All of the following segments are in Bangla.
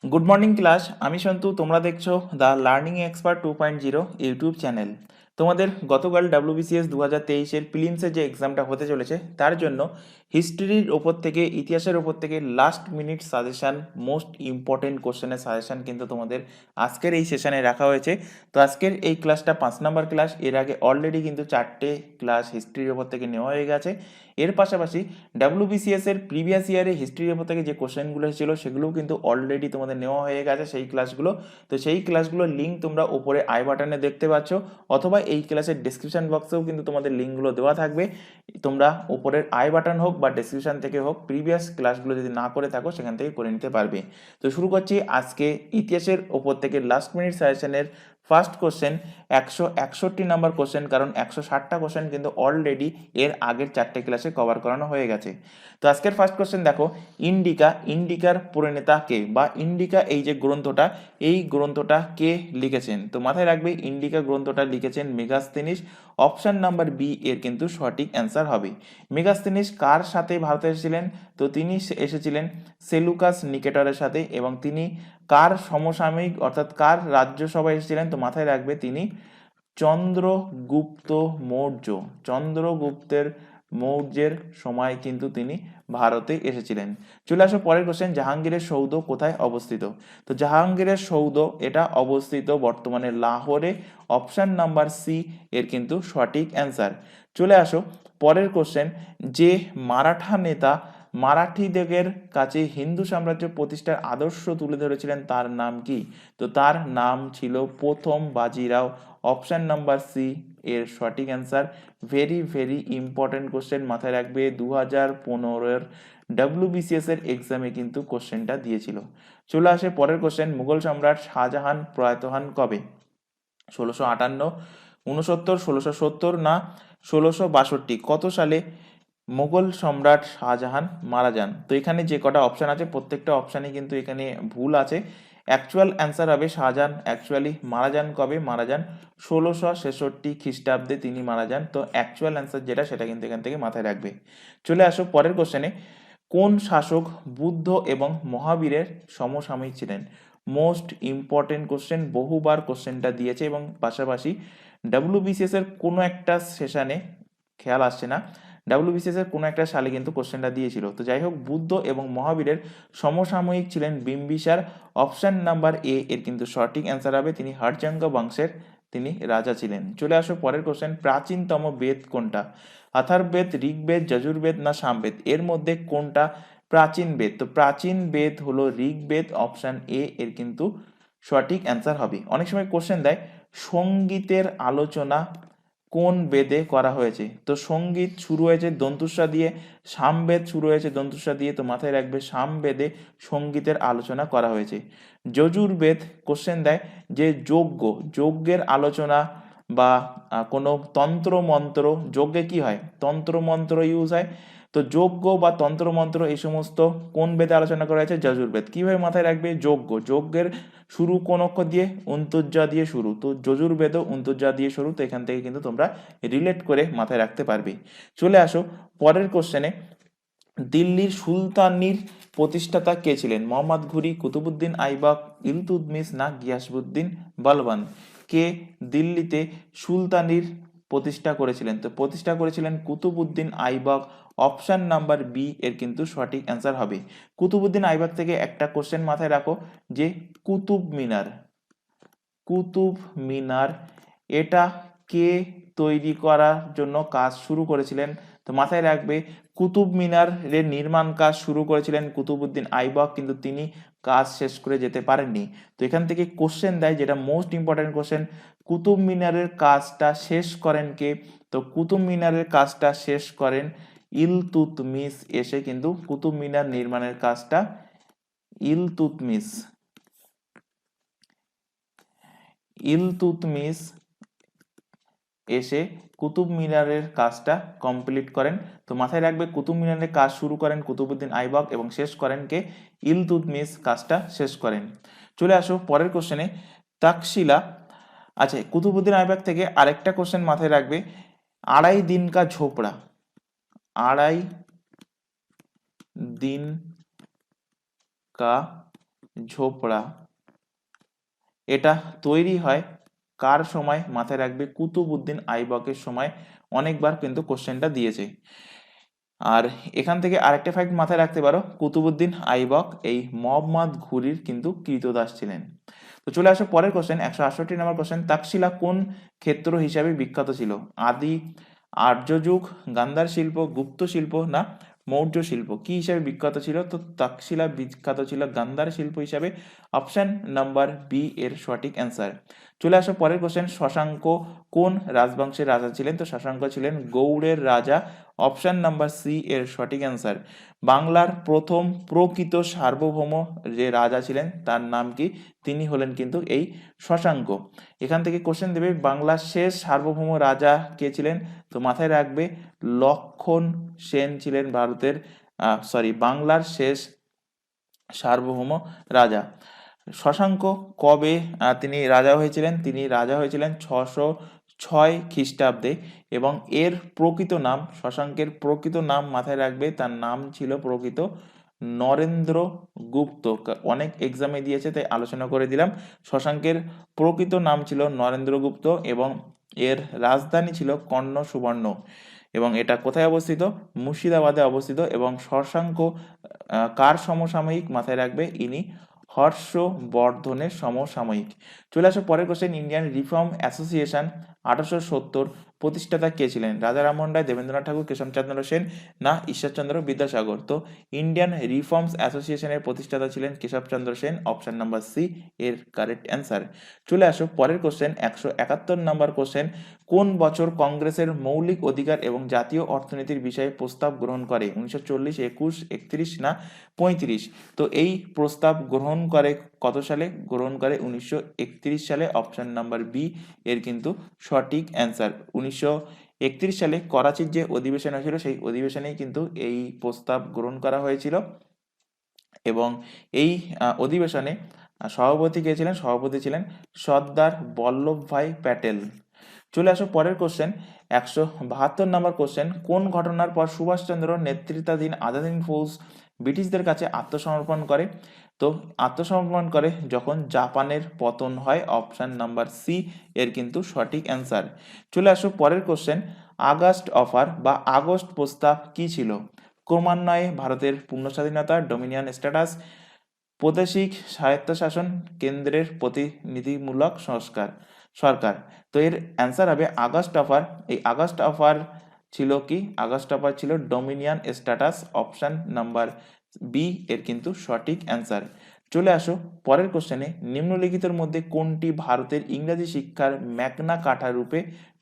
গুড মর্নিং ক্লাস, আমি সন্তু। তোমরা দেখছো the learning expert 2.0 YouTube channel. তোমাদের গতকাল ডাব্লিউবিসিএস 2023-এর প্রিলিমসের যে এক্সামটা হতে চলেছে তার জন্য হিস্ট্রির ওপর থেকে, ইতিহাসের ওপর থেকে last minute suggestion, most important কোশ্চেনের সাজেশান কিন্তু তোমাদের আজকের এই সেশনে রাখা হয়েছে। তো আজকের এই ক্লাসটা 5 নম্বর ক্লাস। এর আগে অলরেডি কিন্তু 4টে ক্লাস হিস্ট্রির ওপর থেকে নেওয়া হয়ে গেছে। এর পাশাপাশি ডাব্লিউবিসিএস এর প্রিভিয়াস ইয়ারে হিস্ট্রির উপর থেকে যে কোশ্চেনগুলো ছিল সেগুলোও কিন্তু অলরেডি তোমাদের নেওয়া হয়ে গেছে সেই ক্লাসগুলো। তো সেই ক্লাসগুলোর লিঙ্ক তোমরা উপরে আই বাটনে দেখতে পাচ্ছ, অথবা এই ক্লাসের ডিসক্রিপশন বক্সেও কিন্তু তোমাদের লিঙ্কগুলো দেওয়া থাকবে। তোমরা উপরের আই বাটন হোক বা ডিসক্রিপশন থেকে হোক, প্রিভিয়াস ক্লাসগুলো যদি না করে থাকো সেখান থেকে করে নিতে পারবে। তো শুরু করছি আজকে ইতিহাসের ওপর থেকে লাস্ট মিনিট সাজেশনের ফার্স্ট কোশ্চেন। 161 নম্বর কোশ্চেন, কারণ 160টা কোশ্চেন কিন্তু অলরেডি এর আগের 4টে ক্লাসে কভার করানো হয়ে গেছে। তো আজকের ফার্স্ট কোশ্চেন দেখো, ইন্ডিকার প্রণেতা কে, বা ইন্ডিকা এই যে গ্রন্থটা, এই গ্রন্থটা কে লিখেছেন? তো মাথায় রাখবে ইন্ডিকা গ্রন্থটা লিখেছেন মেগাস্তিনিস। অপশন নাম্বার বি এর কিন্তু সঠিক অ্যান্সার হবে। মেগাস্তিনিস কার সাথে ভারতে এসেছিলেন? তো তিনি এসেছিলেন সেলুকাস নিকেটরের সাথে। এবং তিনি কার সমসাময়িক, অর্থাৎ কার রাজ্যসভায় এসেছিলেন? তো মাথায় রাখবে তিনি চন্দ্রগুপ্ত মৌর্য, চন্দ্রগুপ্তের মৌর্যের সময় কিন্তু তিনি ভারতে এসেছিলেন। চলে আসো পরের কোশ্চেন, জাহাঙ্গীরের সৌধ কোথায় অবস্থিত? তো জাহাঙ্গীরের সৌধ এটা অবস্থিত বর্তমানে লাহোরে। অপশন নাম্বার সি এর কিন্তু সঠিক অ্যান্সার। চলে আসো পরের কোশ্চেন, যে মারাঠা নেতা মারাঠিদের কাছে হিন্দু সাম্রাজ্য প্রতিষ্ঠার আদর্শ তুলে ধরেছিলেন তার নাম কি? তো তার নাম ছিল প্রথম বাজিরাও। অপশন নাম্বার সি এর সঠিক answer. Very very important question, মাথায় রাখবে 2015-এর ডাব্লিউবিসিএস এর এক্সামে কিন্তু কোশ্চেনটা দিয়েছিল। চলে আসে পরের কোশ্চেন, মুঘল সম্রাট শাহজাহান প্রয়াত হন কবে? 1658, 69, 1670 না 1662? কত সালে মুঘল সম্রাট শাহজাহান মারা যান? তো এখানে যে কটা অপশান আছে প্রত্যেকটা অপশানই কিন্তু এখানে ভুল আছে। অ্যাকচুয়াল অ্যান্সার হবে শাহজাহান অ্যাকচুয়ালি মারা যান কবে? মারা যান 1666 খ্রিস্টাব্দে তিনি মারা যান। তো অ্যাকচুয়াল অ্যান্সার যেটা সেটা কিন্তু এখান থেকে মাথায় রাখবে। চলে আসো পরের কোশ্চেনে, কোন শাসক বুদ্ধ এবং মহাবীরের সমসাময়িক ছিলেন? মোস্ট ইম্পর্টেন্ট কোশ্চেন, বহুবার কোশ্চেনটা দিয়েছে এবং পাশাপাশি ডাব্লিউবিসিএস এর কোনো একটা সেশনে, খেয়াল আসছে না, ডাব্লিউবিসিএস এর কোনো একটা সালে কিন্তু কোশ্চেনটা দিয়েছিল। তো যাই হোক, বুদ্ধ এবং মহাবীরের সমসাময়িক ছিলেন বিম্বিসার। অপশন নাম্বার এ এর কিন্তু সঠিক অ্যান্সার হবে, তিনি হাড়চাঙ্গা বংশের তিনি রাজা ছিলেন। চলে আসো পরের কোশ্চেন, প্রাচীনতম বেদ কোনটা? অথর্ববেদ, ঋগ্বেদ, যজুর্বেদ না সামবেদ? এর মধ্যে কোনটা প্রাচীন বেদ? তো প্রাচীন বেদ হলো ঋগ্বেদ। অপশন এ এর কিন্তু সঠিক অ্যান্সার হবে। অনেক সময় কোশ্চেন দেয় সঙ্গীতের আলোচনা কোন বেদে করা হয়েছে? তো সঙ্গীত শুরু হয়েছে দন্তুস্বা দিয়ে, সামবেদ শুরু হয়েছে দন্তুস্বা দিয়ে। তো মাথায় রাখবে সামবেদে সঙ্গীতের আলোচনা করা হয়েছে। যজুর্বেদ কোশ্চেন দেয় যে যজ্ঞের আলোচনা বা কোনো তন্ত্র মন্ত্র, যজ্ঞে কি হয়? তন্ত্র মন্ত্র ইউজ হয়। তো যজ্ঞ বা তন্ত্র মন্ত্র এই সমস্ত কোন বেদে আলোচনা করা হয়েছে? যজুর্বেদ। কিভাবে মাথায় রাখবে? যজ্ঞের শুরু কোন অক্ষর দিয়ে? অন্তর্জা দিয়ে শুরু। তো যজুর্বেদও অন্তর্জা দিয়ে শুরু। তো এখান থেকে কিন্তু তোমরা রিলেট করে মাথায় রাখতে পারবে। চলে আসো পরের কোশ্চেনে, দিল্লির সুলতানির প্রতিষ্ঠাতা কে ছিলেন? মোহাম্মদ ঘুরি, কুতুবুদ্দিন আইবক, ইলতুৎমিশ না গিয়াসউদ্দিন বালবান? কে দিল্লিতে সুলতানির প্রতিষ্ঠা করেছিলেন? তো প্রতিষ্ঠা করেছিলেন Qutubuddin Aibak. Option number B এর কিন্তু সঠিক অ্যান্সার হবে। কুতুবুদ্দিন আইবক থেকে একটা কোশ্চেন মাথায় রাখো, যে কুতুব মিনার এটা কে তৈরি করার জন্য কাজ শুরু করেছিলেন? তো মাথায় রাখবে কুতুব মিনারের নির্মাণ কাজ শুরু করেছিলেন কুতুবুদ্দিন আইবক, কিন্তু তিনি কাজ শেষ করে যেতে পারেননি। তো এখান থেকে কোশ্চেন দেয়, যেটা মোস্ট ইম্পর্টেন্ট কোশ্চেন, কুতুব মিনারের কাজটা শেষ করেন কে? তো কুতুব মিনারের কাজটা শেষ করেন ইলতুৎমিশ এসে, কিন্তু কুতুব মিনার নির্মাণের কাজটা ইলতুৎমিশ ইলতুৎমিশ এসে কুতুব মিনারের কাজটা কমপ্লিট করেন। তো মাথায় রাখবে কুতুব মিনারের কাজ শুরু করেন কুতুবুদ্দিন আইবক এবং শেষ করেন কে? ইলতুৎমিশ কাজটা শেষ করেন। চলে আসো পরের কোশ্চেনে, তাকশিলা। আচ্ছা, কুতুবুদ্দিন আইবক থেকে আরেকটা কোশ্চেন মাথায় রাখবে, আড়াই দিন কা ঝোপড়া, আড়াই দিন কা ঝোপড়া এটা তৈরি হয় কার সময়? মাথায় রাখবে কুতুবউদ্দিন আইবকের সময়। অনেকবার কিন্তু কোশ্চেনটা দিয়েছে। আর এখান থেকে আরেকটা ফ্যাক্ট মাথায় রাখতে পারো, কুতুবউদ্দিন আইবক এই মোহাম্মদ ঘুরির কিন্তু কৃতদাস ছিলেন। তো চলে আসো পরের কোশ্চেন, 168 নম্বর কোশ্চেন। তাকশিলা কোন ক্ষেত্র হিসাবে বিখ্যাত ছিল? আদি আর্য যুগ, গান্ধার শিল্প, গুপ্ত শিল্প না মৌর্য শিল্প? কি হিসাবে বিখ্যাত ছিল? তো তাকশিলা বিখ্যাত ছিল গান্ধার শিল্প হিসাবে। অপশন নাম্বার বি এর সঠিক অ্যান্সার। চলে আসো পরের কোশ্চেন, শশাঙ্ক কোন রাজবংশের রাজা ছিলেন? তো শশাঙ্ক ছিলেন গৌড়ের রাজা। অপশন নাম্বার সি এর সঠিক অ্যান্সার। বাংলার প্রথম প্রকৃত সার্বভৌম যে রাজা ছিলেন তার নাম কি? তিনি হলেন কিন্তু এই শশাঙ্ক। এখান থেকে কোশ্চেন দেবে বাংলার শেষ সার্বভৌম রাজা কে ছিলেন? তো মাথায় রাখবে লক্ষণ সেন ছিলেন ভারতের বাংলার শেষ সার্বভৌম রাজা। শশাঙ্ক কবে তিনি রাজা হয়েছিলেন? তিনি রাজা হয়েছিলেন 606 খ্রিস্টাব্দে। এবং এর প্রকৃত নাম, শশাঙ্কের প্রকৃত নাম মাথায় রাখবে, তার নাম ছিল প্রকৃত নরেন্দ্র গুপ্ত। অনেক এক্সামে দিয়েছে তাই আলোচনা করে দিলাম। শশাঙ্কের প্রকৃত নাম ছিল নরেন্দ্র গুপ্ত এবং এর রাজধানী ছিল কর্ণ সুবর্ণ। এবং এটা কোথায় অবস্থিত? মুর্শিদাবাদে অবস্থিত। এবং শশাঙ্ক কার সমসাময়িক? মাথায় রাখবে ইনি হর্ষবর্ধনের সমসাময়িক। চলে আসো পরের কোশ্চেন, ইন্ডিয়ান রিফর্ম অ্যাসোসিয়েশন 1870 প্রতিষ্ঠাতা কে ছিলেন? রাজা রামমোহন রায়, দেবেন্দ্রনাথ ঠাকুর, কেশবচন্দ্র সেন না ঈশ্বরচন্দ্র বিদ্যাসাগর? তো ইন্ডিয়ান রিফর্মস অ্যাসোসিয়েশনের প্রতিষ্ঠাতা ছিলেন Keshabchandra Sen. Option number C এর কারেক্ট অ্যান্সার। চলে আসো পরের কোশ্চেন, 171 নম্বর কোশ্চেন। কোন বছর কংগ্রেসের মৌলিক অধিকার এবং জাতীয় অর্থনীতির বিষয়ে প্রস্তাব গ্রহণ করে? 1940, 21, 31 না 35? তো এই প্রস্তাব গ্রহণ করে কত সালে? গ্রহণ করে 1931 সালে। অপশন নাম্বার বি এর কিন্তু সঠিক অ্যান্সার। 1931 সালে করাচির যে অধিবেশন হয়েছিল সেই অধিবেশনেই কিন্তু এই প্রস্তাব গ্রহণ করা হয়েছিল। এবং এই অধিবেশনে সভাপতি কে ছিলেন? সভাপতি ছিলেন সর্দার বল্লভভাই প্যাটেল। চলে আসো পরের কোশ্চেন, 172 নম্বর কোশ্চেন। কোন ঘটনার পর সুভাষচন্দ্র নেতৃত্বাধীন আজাদ হিন্দ ফৌজ ব্রিটিশদের কাছে আত্মসমর্পণ করে? তো আত্মসমর্পণ করে যখন জাপানের পতন হয়। অপশন নাম্বার সি এর কিন্তু সঠিক অ্যান্সার। চলে আসো পরের কোশ্চেন, আগস্ট অফার বা আগস্ট প্রস্তাব কি ছিল? ক্রমান্বয়ে ভারতের পূর্ণ স্বাধীনতা, ডোমিনিয়ন স্ট্যাটাস, প্রাদেশিক স্বায়ত্তশাসন, কেন্দ্রের প্রতিনিধিমূলক সরকার? তো এর অ্যান্সার হবে আগস্ট অফার। এই আগস্ট অফার ছিল কি? আগস্ট অফার ছিল dominion status. Option number B এর কিন্তু সঠিক অ্যান্সার। চলে আসো পরের কোশ্চেনে, নিম্নলিখিতের মধ্যে কোনটি ভারতের ইংরেজি শিক্ষার ম্যাগনা কার্টা রূপে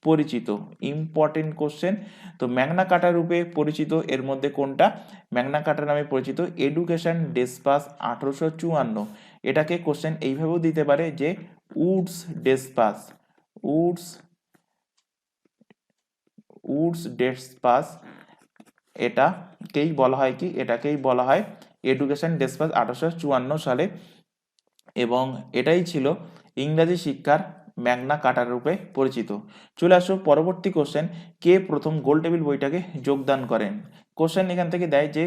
পরিচিত? Important question. তো ম্যাগনা কার্টা রূপে পরিচিত এর মধ্যে কোনটা? ম্যাগনা কার্টা নামে পরিচিত এডুকেশন ডেসপাস 1854। এটাকে কোশ্চেন এইভাবেও দিতে পারে যে উডস ডেসপাস, উডস ডেসপাস এটাকেই বলা হয় কি? এটাকেই বলা হয় এডুকেশন ডেসপাস 1854 সালে। এবং এটাই ছিল ইংরাজি শিক্ষার ম্যাগনা কার্টা রূপে পরিচিত। চলে আসো পরবর্তী কোশ্চেন, কে প্রথম গোল টেবিল বইটাকে যোগদান করেন? কোশ্চেন এখান থেকে দেয় যে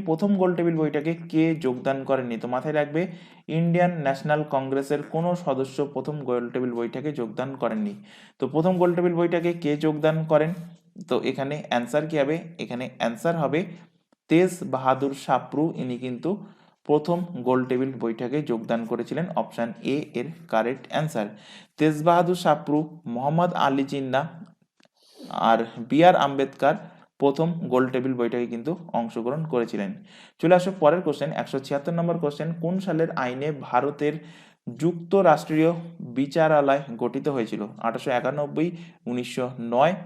প্রথম গোল টেবিল বইটাকে কে যোগদান করেননি? তো মাথায় রাখবে ইন্ডিয়ান ন্যাশনাল কংগ্রেসের কোনো সদস্য প্রথম গোল টেবিল বইটাকে যোগদান করেননি। তো প্রথম গোল টেবিল বইটাকে কে যোগদান করেন? তো এখানে অ্যান্সার কি হবে? এখানে অ্যান্সার হবে তেজ বাহাদুর সাপ্রু। ইনি কিন্তু প্রথম গোল টেবিল বৈঠকে যোগদান করেছিলেন। অপশন এ এর কারেক্ট অ্যান্সার। তেজ বাহাদুর সাপ্রু, মোহাম্মদ আলী জিন্নাহ আর বি আর আম্বেদকর প্রথম গোল টেবিল বৈঠকে কিন্তু অংশগ্রহণ করেছিলেন। চলে আসো পরের কোশ্চেন, 176 নম্বর কোশ্চেন। কোন সালের আইনে ভারতের যুক্তরাষ্ট্রীয় বিচারালয় গঠিত হয়েছিল? 1891, 1909,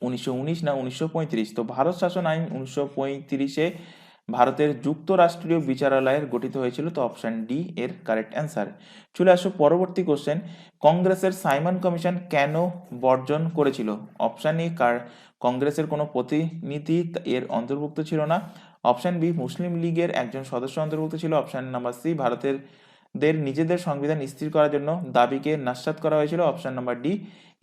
1919 না 1935? তো ভারত শাসন আইন 1935-এ ভারতের যুক্তরাষ্ট্রীয় বিচারালয়ের গঠিত হয়েছিল। তো অপশন ডি এর কারেক্ট অ্যান্সার। চলে আসো পরবর্তী কোশ্চেন, কংগ্রেসের সাইমন কমিশন কেন বর্জন করেছিল? অপশন এ কংগ্রেসের কোনো প্রতিনিধি এর অন্তর্ভুক্ত ছিল না। অপশন বি মুসলিম লীগের একজন সদস্য অন্তর্ভুক্ত ছিল। অপশন নাম্বার সি ভারতের নিজেদের সংবিধান স্থির করার জন্য দাবিকে নস্যাৎ করা হয়েছিল। অপশন নাম্বার ডি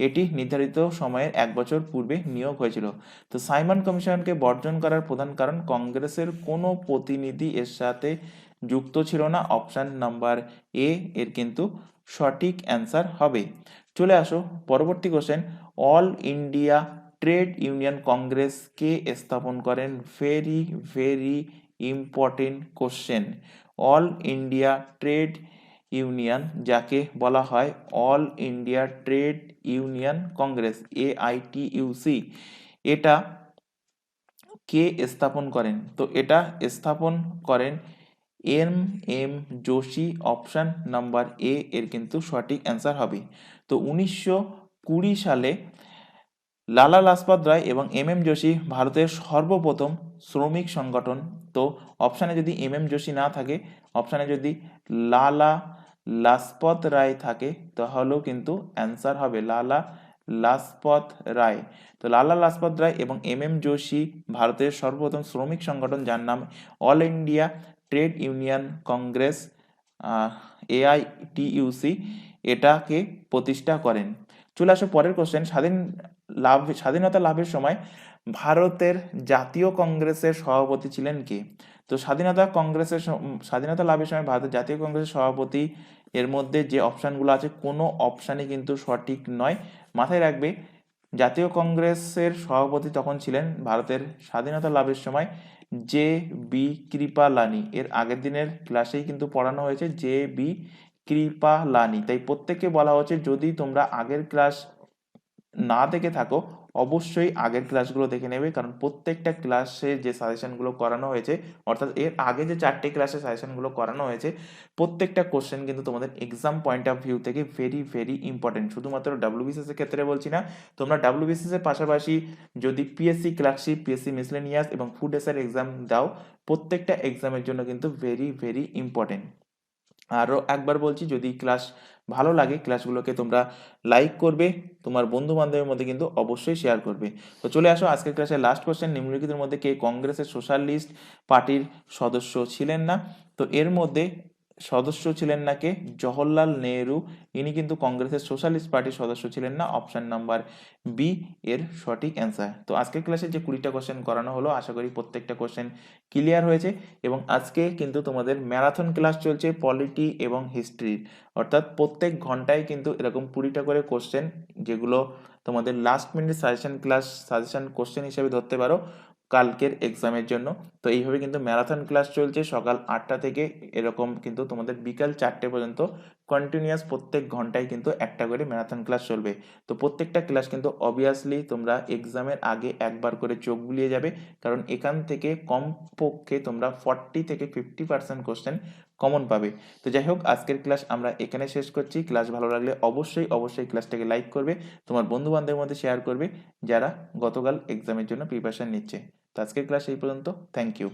এটি নির্ধারিত সময়ের 1 বছর পূর্বে নিয়োগ হয়েছিল। তো সাইমন কমিশনকে বর্জন করার প্রধান কারণ কংগ্রেসের কোনো প্রতিনিধি এর সাথে যুক্ত ছিল না, অপশন নাম্বার এ এর কিন্তু সঠিক অ্যান্সার হবে। চলে আসো পরবর্তী question, all India trade union congress কে স্থাপন করেন? Very very important question. All India trade union, যাকে বলা হয় all India trade union congress, AITUC, এটা কে স্থাপন করেন? তো এটা স্থাপন করেন M Joshi, option number A এর কিন্তু সঠিক অ্যান্সার হবে। তো 1920 সালে লালা লাজপত রায় এবং যোশী ভারতের সর্বপ্রথম শ্রমিক সংগঠন। তো অপশানে যদি যোশী না থাকে, অপশানে যদি লালা লাজপত রায় থাকে, তাহলেও কিন্তু অ্যান্সার হবে লালা লাজপত রায়। তো লালা লাজপত রায় এবং যোশী ভারতের সর্বপ্রথম শ্রমিক সংগঠন, যার নাম all India trade union congress, AITUC, এটাকে প্রতিষ্ঠা করেন। চলে আসো পরের কোশ্চেন, স্বাধীনতা লাভের সময় ভারতের জাতীয় কংগ্রেসের সভাপতি ছিলেন কে? তো স্বাধীনতা লাভের সময় ভারতের জাতীয় কংগ্রেসের সভাপতি, এর মধ্যে যে অপশানগুলো আছে কোনো অপশানই কিন্তু সঠিক নয়। মাথায় রাখবে, জাতীয় কংগ্রেসের সভাপতি তখন ছিলেন ভারতের স্বাধীনতা লাভের সময় JB কৃপালানি। এর আগের দিনের ক্লাসেই কিন্তু পড়ানো হয়েছে JB কৃপালানি। তাই প্রত্যেককে বলা হচ্ছে, যদি তোমরা আগের ক্লাস না দেখে থাকো, অবশ্যই আগের ক্লাসগুলো দেখে নেবে, কারণ প্রত্যেকটা ক্লাসে যে সাজেশনগুলো করানো হয়েছে, অর্থাৎ এর আগে যে 4টে ক্লাসে সাজেশনগুলো করানো হয়েছে, প্রত্যেকটা কোশ্চেন কিন্তু তোমাদের এক্সাম পয়েন্ট অফ ভিউ থেকে ভেরি ভেরি ইম্পর্টেন্ট। শুধুমাত্র WBCS এর ক্ষেত্রে বলছি না, তোমরা WBCS এর পাশাপাশি যদি PSC ক্লার্কশিপ, PSC মিসলেনিয়াস এবং ফুড এসআই এক্সাম দাও, প্রত্যেকটা এক্সামের জন্য কিন্তু ভেরি ভেরি ইম্পর্টেন্ট। আরও একবার বলছি, যদি ক্লাস ভালো লাগে, ক্লাসগুলোকে তোমরা লাইক করবে, তোমার বন্ধু বান্ধবের মধ্যে কিন্তু অবশ্যই শেয়ার করবে। তো চলে আসো আজকের ক্লাসের লাস্ট কোশ্চেন, নিম্নলিখিতের মধ্যে কে কংগ্রেসের সোশ্যালিস্ট পার্টির সদস্য ছিলেন না? তো এর মধ্যে সদস্য ছিলেন না কে? জওহরলাল নেহরু, ইনি কিন্তু কংগ্রেসের সোশ্যালিস্ট পার্টির সদস্য ছিলেন না, অপশন নাম্বার বি এর সঠিক অ্যান্সার। তো আজকের ক্লাসে যে 20টা কোশ্চেন করানো হলো, আশা করি প্রত্যেকটা কোশ্চেন ক্লিয়ার হয়েছে। এবং আজকে কিন্তু তোমাদের ম্যারাথন ক্লাস চলছে পলিটি এবং হিস্ট্রির, অর্থাৎ প্রত্যেক ঘন্টায় কিন্তু এরকম 20টা করে কোশ্চেন, যেগুলো তোমাদের লাস্ট মিনিট সাজেশন কোশ্চেন হিসেবে ধরতে পারো কালকের এক্সামের জন্য। তো এইভাবে কিন্তু ম্যারাথন ক্লাস চলছে সকাল 8টা থেকে, এরকম কিন্তু তোমাদের বিকাল 4টে পর্যন্ত কন্টিনিউয়াস প্রত্যেক ঘন্টায় কিন্তু একটা করে ম্যারাথন ক্লাস চলবে। তো প্রত্যেকটা ক্লাস কিন্তু অবভিয়াসলি তোমরা এক্সামের আগে একবার করে চোখ বুলিয়ে যাবে, কারণ এখান থেকে কমপক্ষে তোমরা 40 থেকে 50% কোশ্চেন কমন পাবে। তো যাই হোক, আজকের ক্লাস আমরা এখানে শেষ করছি। ক্লাস ভালো লাগলে অবশ্যই ক্লাসটাকে লাইক করবে, তোমার বন্ধু বান্ধবের মধ্যে শেয়ার করবে যারা গতকাল এক্সামের জন্য প্রিপারেশন নিচ্ছে। তো আজকের ক্লাস এই পর্যন্ত। Thank you.